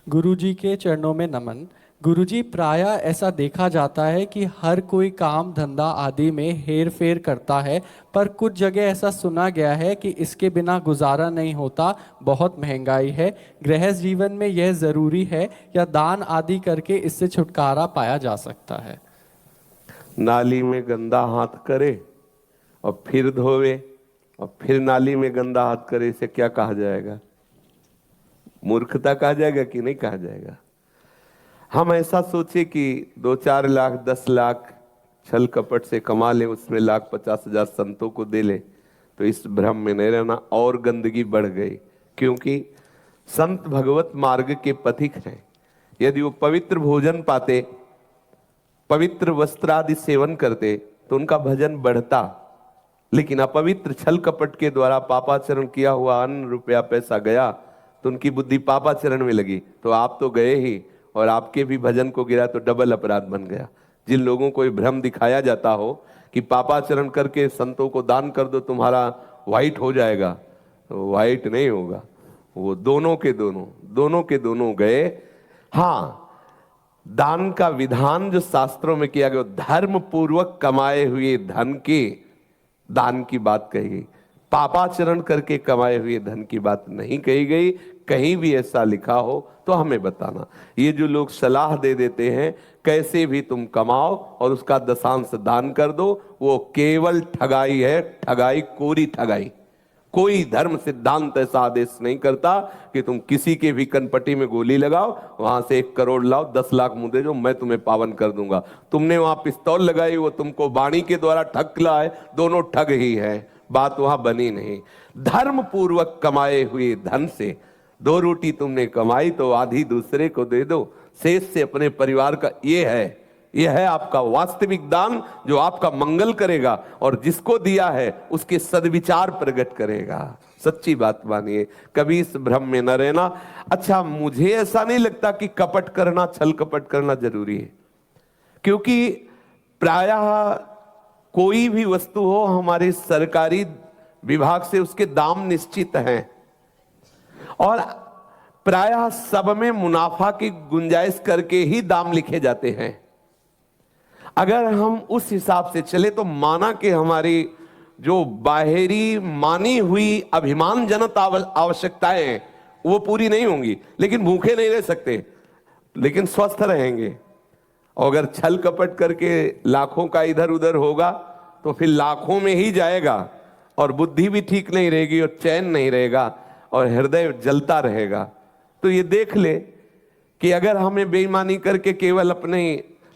गुरुजी के चरणों में नमन। गुरुजी, प्रायः ऐसा देखा जाता है कि हर कोई काम धंधा आदि में हेर फेर करता है, पर कुछ जगह ऐसा सुना गया है कि इसके बिना गुजारा नहीं होता, बहुत महंगाई है। गृहस्थ जीवन में यह जरूरी है या दान आदि करके इससे छुटकारा पाया जा सकता है? नाली में गंदा हाथ करे और फिर धोवे और फिर नाली में गंदा हाथ करे, इसे क्या कहा जाएगा? मूर्खता कहा जाएगा कि नहीं कहा जाएगा? हम ऐसा सोचे कि 2-4 लाख 10 लाख छल कपट से कमा ले, उसमें 1,50,000 संतों को दे ले, तो इस भ्रम में नहीं रहना। और गंदगी बढ़ गई, क्योंकि संत भगवत मार्ग के पथिक हैं। यदि वो पवित्र भोजन पाते, पवित्र वस्त्रादि सेवन करते, तो उनका भजन बढ़ता। लेकिन अपवित्र छल कपट के द्वारा पापाचरण किया हुआ अन्न रुपया पैसा गया, तो उनकी बुद्धि पापाचरण में लगी, तो आप तो गए ही, और आपके भी भजन को गिरा तो डबल अपराध बन गया। जिन लोगों को ये भ्रम दिखाया जाता हो कि पापाचरण करके संतों को दान कर दो तुम्हारा वाइट हो जाएगा, तो वाइट नहीं होगा, वो दोनों के दोनों गए। हाँ, दान का विधान जो शास्त्रों में किया गया, धर्म पूर्वक कमाए हुए धन के दान की बात कही गई, पापाचरण करके कमाए हुए धन की बात नहीं कही गई। कहीं भी ऐसा लिखा हो तो हमें बताना। ये जो लोग सलाह दे देते हैं कैसे भी तुम कमाओ और उसका दशांश दान कर दो, वो केवल ठगाई है, ठगाई, कोरी ठगाई। कोई धर्म सिद्धांत ऐसा आदेश नहीं करता कि तुम किसी के भी कनपट्टी में गोली लगाओ, वहां से 1 करोड़ लाओ, 10 लाख मुद्दे जो मैं तुम्हें पावन कर दूंगा। तुमने वहां पिस्तौल लगाई, वो तुमको वाणी के द्वारा ठग लाए, दोनों ठग ही है, बात वहां बनी नहीं। धर्म पूर्वक कमाए हुए धन से 2 रोटी तुमने कमाई तो आधी दूसरे को दे दो, शेष से अपने परिवार का। यह है आपका वास्तविक दान, जो आपका मंगल करेगा और जिसको दिया है उसके सद्विचार प्रकट करेगा। सच्ची बात मानिए, कभी इस भ्रम में न रहना। अच्छा, मुझे ऐसा नहीं लगता कि कपट करना, छल कपट करना जरूरी है, क्योंकि प्रायः कोई भी वस्तु हो, हमारे सरकारी विभाग से उसके दाम निश्चित हैं और प्रायः सब में मुनाफा की गुंजाइश करके ही दाम लिखे जाते हैं। अगर हम उस हिसाब से चले तो माना कि हमारी जो बाहरी मानी हुई अभिमानजनक आवश्यकताएं हैं वो पूरी नहीं होंगी, लेकिन भूखे नहीं रह सकते, लेकिन स्वस्थ रहेंगे। और अगर छल कपट करके लाखों का इधर उधर होगा तो फिर लाखों में ही जाएगा और बुद्धि भी ठीक नहीं रहेगी और चैन नहीं रहेगा और हृदय जलता रहेगा। तो ये देख ले कि अगर हमें बेईमानी करके केवल अपने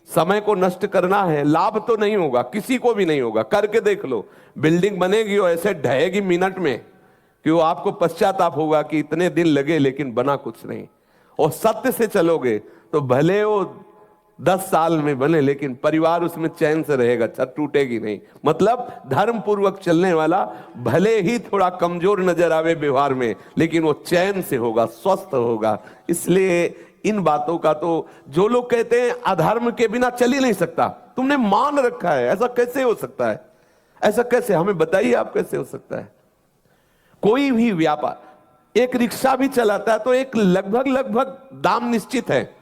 समय को नष्ट करना है, लाभ तो नहीं होगा, किसी को भी नहीं होगा। करके देख लो, बिल्डिंग बनेगी और ऐसे ढहेगी मिनट में कि वो आपको पश्चाताप होगा कि इतने दिन लगे लेकिन बना कुछ नहीं। और सत्य से चलोगे तो भले वो 10 साल में बने, लेकिन परिवार उसमें चैन से रहेगा, छत टूटेगी नहीं। मतलब धर्म पूर्वक चलने वाला भले ही थोड़ा कमजोर नजर आवे व्यवहार में, लेकिन वो चैन से होगा, स्वस्थ होगा। इसलिए इन बातों का तो जो लोग कहते हैं अधर्म के बिना चल ही नहीं सकता, तुमने मान रखा है, ऐसा कैसे हो सकता है? ऐसा कैसे, हमें बताइए आप, कैसे हो सकता है? कोई भी व्यापार, एक रिक्शा भी चलाता है तो एक लगभग दाम निश्चित है।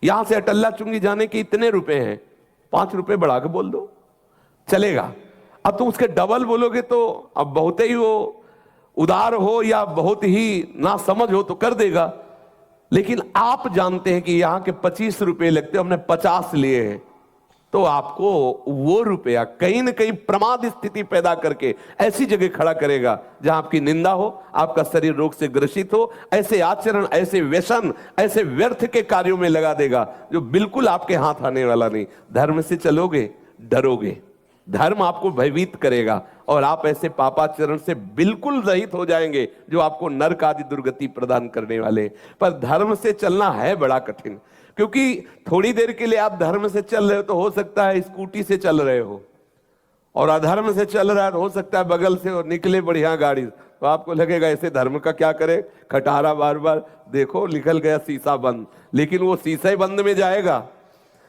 यहां से अटल्ला चुंगी जाने के इतने रुपए हैं, 5 रुपए बढ़ा के बोल दो, चलेगा। अब तुम उसके डबल बोलोगे तो अब बहुत ही वो उदार हो या बहुत ही ना समझ हो तो कर देगा। लेकिन आप जानते हैं कि यहां के 25 रुपए लगते, हमने 50 लिए हैं, तो आपको वो रुपया कहीं ना कहीं प्रमाद स्थिति पैदा करके ऐसी जगह खड़ा करेगा जहां आपकी निंदा हो, आपका शरीर रोग से ग्रसित हो, ऐसे आचरण, ऐसे व्यसन, ऐसे व्यर्थ के कार्यों में लगा देगा जो बिल्कुल आपके हाथ आने वाला नहीं। धर्म से चलोगे, डरोगे, धर्म आपको भयभीत करेगा और आप ऐसे पापाचरण से बिल्कुल रहित हो जाएंगे जो आपको नरक आदि दुर्गति प्रदान करने वाले। पर धर्म से चलना है बड़ा कठिन, क्योंकि थोड़ी देर के लिए आप धर्म से चल रहे हो तो हो सकता है स्कूटी से चल रहे हो, और अधर्म से चल रहा है तो हो सकता है बगल से और निकले बढ़िया गाड़ी, तो आपको लगेगा ऐसे धर्म का क्या करे, खटारा बार बार देखो निकल गया शीशा बंद, लेकिन वो शीशे बंद में जाएगा,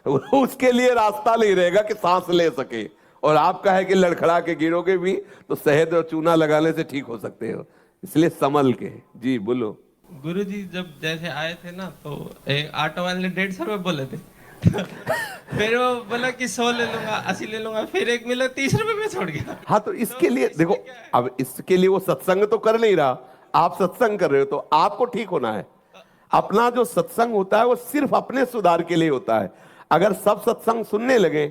उसके लिए रास्ता नहीं रहेगा कि सांस ले सके। और आपका है कि लड़खड़ा के गिरोगे भी तो शहद और चूना लगाने से ठीक हो सकते हो। इसलिए संभल के। जी बोलो। गुरुजी जब जैसे आए थे ना तो एक ऑटो वाले ने 150 रुपए बोले थे। फिर वो बोला कि 100 ले लूंगा, 80 ले लूंगा, फिर एक मिला 30 रुपए में छोड़ गया। हाँ तो इसके लिए देखो, अब इसके लिए वो सत्संग तो कर नहीं रहा, आप सत्संग कर रहे हो, तो आपको ठीक होना है। अपना जो सत्संग होता है वो सिर्फ अपने सुधार के लिए होता है। अगर सब सत्संग सुनने लगे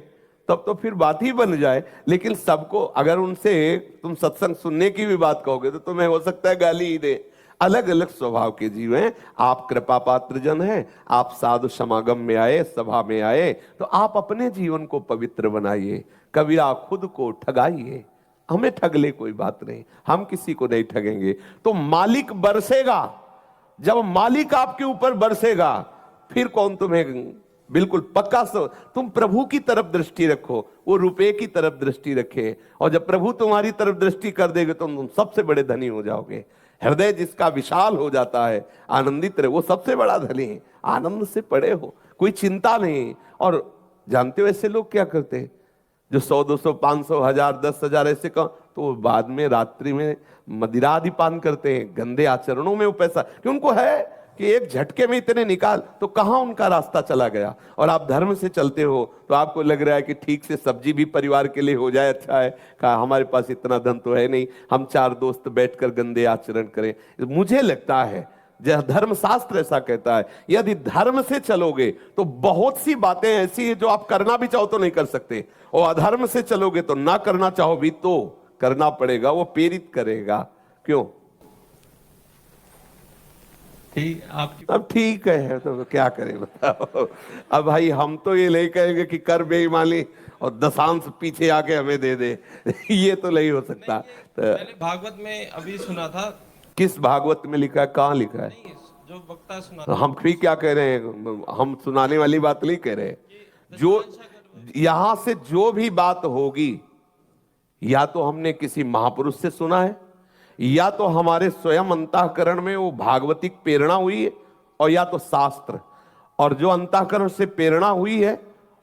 तब तो फिर बात ही बन जाए, लेकिन सबको अगर उनसे तुम सत्संग सुनने की भी बात कहोगे तो तुम्हें हो सकता है गाली ही दे। अलग अलग स्वभाव के जीव हैं। आप कृपा पात्र जन हैं, आप साधु समागम में आए, सभा में आए, तो आप अपने जीवन को पवित्र बनाइए। कबीरा खुद को ठगाइए, हमें ठग ले कोई बात नहीं, हम किसी को नहीं ठगेंगे। तो मालिक बरसेगा, जब मालिक आपके ऊपर बरसेगा फिर कौन तुम्हें, बिल्कुल पक्का सो तुम प्रभु की तरफ दृष्टि रखो, वो रुपए की तरफ दृष्टि रखे, और जब प्रभु तुम्हारी तरफ दृष्टि कर देगा तो तुम सबसे बड़े धनी हो जाओगे। हृदय जिसका विशाल हो जाता है, आनंदित रहे, वो सबसे बड़ा धनी है। आनंद से पड़े हो, कोई चिंता नहीं। और जानते हो ऐसे लोग क्या करते हैं जो 100 200 500 1000 10,000 ऐसे का, तो वो बाद में रात्रि में मदिरा आदि पान करते हैं, गंदे आचरणों में वो पैसा, कि उनको है कि एक झटके में इतने निकाल, तो कहां उनका रास्ता चला गया। और आप धर्म से चलते हो तो आपको लग रहा है कि ठीक से सब्जी भी परिवार के लिए हो जाए, अच्छा है, कहा हमारे पास इतना धन तो है नहीं, हम 4 दोस्त बैठकर गंदे आचरण करें। मुझे लगता है धर्म शास्त्र ऐसा कहता है, यदि धर्म से चलोगे तो बहुत सी बातें ऐसी है जो आप करना भी चाहो तो नहीं कर सकते, और अधर्म से चलोगे तो ना करना चाहो भी तो करना पड़ेगा, वो प्रेरित करेगा। क्यों? ठीक आपकी अब ठीक है तो क्या करें बताओ। अब भाई हम तो ये नहीं कहेंगे कि कर बेईमानी और दशांश पीछे आके हमें दे दे ये तो नहीं हो सकता। तो मैंने भागवत में अभी सुना था। किस भागवत में लिखा है, कहाँ लिखा है? नहीं, जो वक्ता सुना हम भी क्या कह रहे हैं, हम सुनाने वाली बात नहीं कह रहे। जो यहां से जो भी बात होगी, या तो हमने किसी महापुरुष से सुना है, या तो हमारे स्वयं अंतःकरण में वो भागवतिक प्रेरणा हुई है, और या तो शास्त्र। और जो अंतःकरण से प्रेरणा हुई है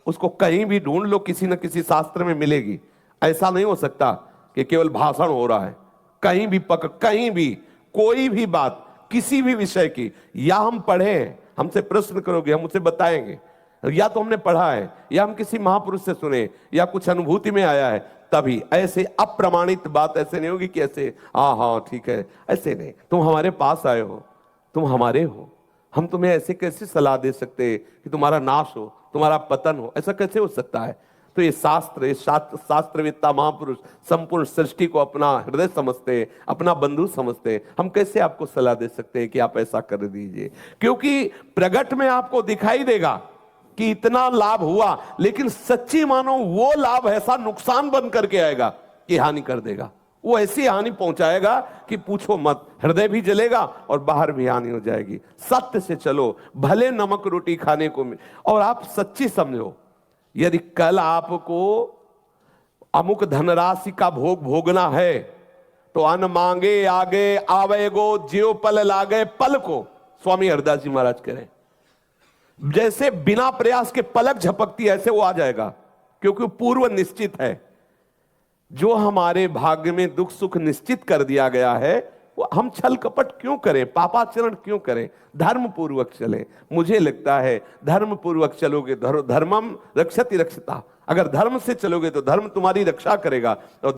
उसको कहीं भी ढूंढ लो, किसी न किसी शास्त्र में मिलेगी। ऐसा नहीं हो सकता कि केवल भाषण हो रहा है। कहीं भी कहीं भी कोई भी बात किसी भी विषय की, या हम पढ़े हैं, हमसे प्रश्न करोगे हम उसे बताएंगे, या तो हमने पढ़ा है, या हम किसी महापुरुष से सुने, या कुछ अनुभूति में आया है, तभी। ऐसे अप्रमाणित बात ऐसे नहीं होगी कि ऐसे हाँ ठीक है, ऐसे नहीं। तुम हमारे पास आए हो, तुम हमारे हो, हम तुम्हें ऐसे कैसे सलाह दे सकते कि तुम्हारा नाश हो, तुम्हारा पतन हो? ऐसा कैसे हो सकता है? तो ये शास्त्रवेत्ता महापुरुष संपूर्ण सृष्टि को अपना हृदय समझते, अपना बंधु समझते, हम कैसे आपको सलाह दे सकते हैं कि आप ऐसा कर दीजिए? क्योंकि प्रगट में आपको दिखाई देगा कि इतना लाभ हुआ, लेकिन सच्ची मानो वो लाभ ऐसा नुकसान बन करके आएगा कि हानि कर देगा। वो ऐसी हानि पहुंचाएगा कि पूछो मत, हृदय भी जलेगा और बाहर भी हानि हो जाएगी। सत्य से चलो, भले नमक रोटी खाने को और आप सच्ची समझो, यदि कल आपको अमुक धनराशि का भोग भोगना है तो अन मांगे आगे आवेगो ज्यो पल लागे पल को, स्वामी हरदास जी महाराज कह रहे हैं। जैसे बिना प्रयास के पलक झपकती ऐसे वो आ जाएगा, क्योंकि पूर्व निश्चित है। जो हमारे भाग्य में दुख सुख निश्चित कर दिया गया है, वो हम छल कपट क्यों करें, पापाचरण क्यों करें? धर्म पूर्वक चलें। मुझे लगता है धर्म पूर्वक चलोगे, धर्मम रक्षति रक्षता। अगर धर्म से चलोगे तो धर्म तुम्हारी रक्षा करेगा, और